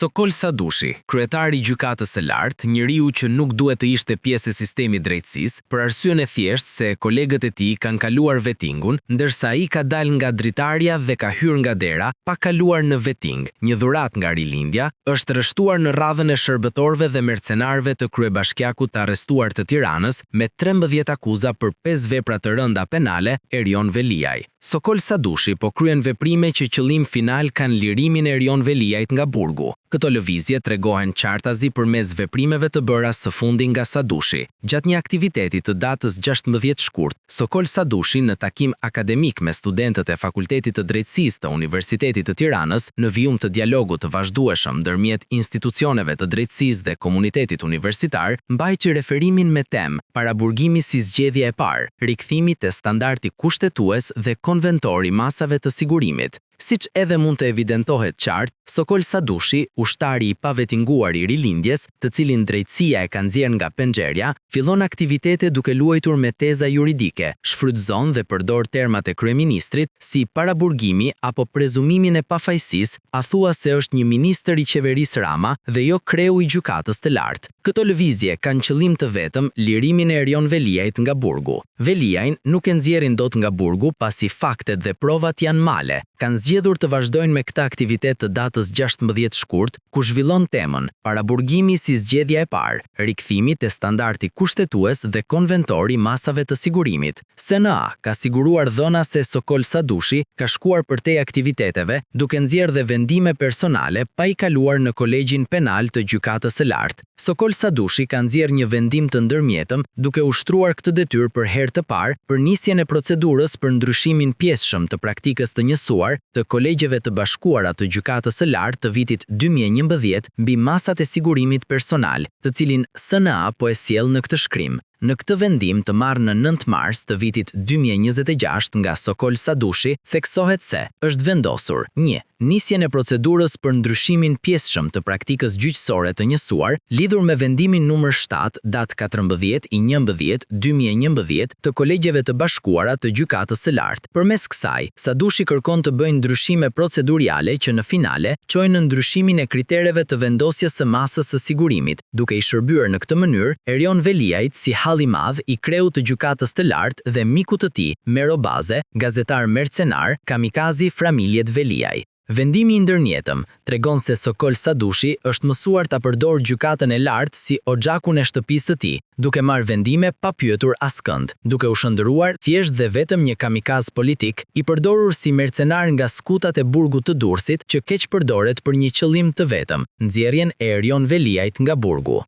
Sokol Sadushi, kryetari i gjykatës së lartë, njeriu që nuk duhet të ishte pjesë e sistemit drejtësisë, për arsyen e thjeshtë se kolegët e tij kanë kaluar vettingun, ndërsa ai ka dalë nga dritarja dhe ka hyrë nga dera pa kaluar në vetting. Një dhuratë nga rilindja, është arrestuar në radhën e shërbëtorëve dhe mercenarëve të kryebashkiakut të arrestuar të Tiranës me 13 akuza për 5 vepra të rënda penale, Erion Veliaj. Sokol Sadushi po kryen veprime që qëllim final kanë lirimin e Erion Veliajt nga burgu. Këto lëvizje tregohen qartazi përmes veprimeve të bëra së fundi nga Sadushi. Gjatë një aktiviteti të datës 16 shkurt, Sokol Sadushi në takim akademik me studentët e Fakultetit të Drejtësisë të Universitetit të Tiranës, në vijim të dialogut të vazhdueshëm ndërmjet institucioneve të drejtësisë dhe komunitetit universitar, mbajti referimin me temë paraburgimi si zgjedhja e parë, rikthimi te standardi kushtetues dhe konventor i masave të sigurimit. Siç edhe mund të evidentohet qartë, Sokol Sadushi, ushtari i pavettinguar i rilindjes, të cilin drejtësia e ka nxjerrë nga penxherja, fillon aktivitete duke luajtur me teza juridike, shfrytëzon dhe përdor termat e kryeministrit si paraburgimi apo prezumimin e pafajësisë, a thua se është një ministër i qeverisë Rama dhe jo kreu i gjykatës të lartë. Këto lëvizje kanë qëllim të vetëm lirimin e Erion Veliajt nga burgu. Veliajn nuk e nxjerrin dot nga burgu pasi faktet dhe provat janë male. Kanë zgjedhur të vazhdojnë me këtë aktivitet të datës 16 shkurt, ku zhvillon temën paraburgimi si zgjedhja e parë, rikthimi te standardi kushtetues dhe konventor i masave të sigurimit. SNA ka siguruar dhëna se Sokol Sadushi ka shkuar përtej aktiviteteve, duke nxjerrë dhe vendime personale pa i kaluar në kolegjin penal të gjykatës së lartë. Sokol Sadushi ka nxjerrë një vendim të ndërmjetëm, duke ushtruar këtë detyrë për herë të parë për nisjen e procedurës për ndryshimin pjesëshëm të praktikës të njësuar të kolegjeve të bashkuara të gjykatës së lartë të vitit 2011 mbi masat e sigurimit personal, të cilin SNA po e sjell në këtë shkrim. Në këtë vendim të marrë në 9 mars të vitit 2026 nga Sokol Sadushi, theksohet se është vendosur 1. Nisjen e procedurës për ndryshimin pjesëshëm të praktikës gjyqësore të njësuar, lidhur me vendimin numër 7 datë 14/11/2011 të kolegjeve të bashkuara të gjykatës së lartë. Përmes kësaj, Sadushi kërkon të bëjnë ndryshime proceduriale që në finale çojnë në ndryshimin e kritereve të vendosjes së masës së sigurimit, duke i shërbyer në këtë mënyrë Erion Veliajt si i madh i kreu të gjykatës të lartë dhe miku të tij, Mero Baze, gazetar mercenar, kamikazi familjet Veliaj. Vendimi i ndërmjetëm tregon se Sokol Sadushi është mësuar ta përdorë gjykatën e lartë si oxhakun e shtëpisë të tij, duke marrë vendime pa pyetur askënd, duke u shndëruar thjesht dhe vetëm një kamikaz politik, i përdorur si mercenar nga skutat e burgut të Durrësit që keq përdoret për një qëllim të vetëm, nxjerrjen e Erion Veliajt nga burgu.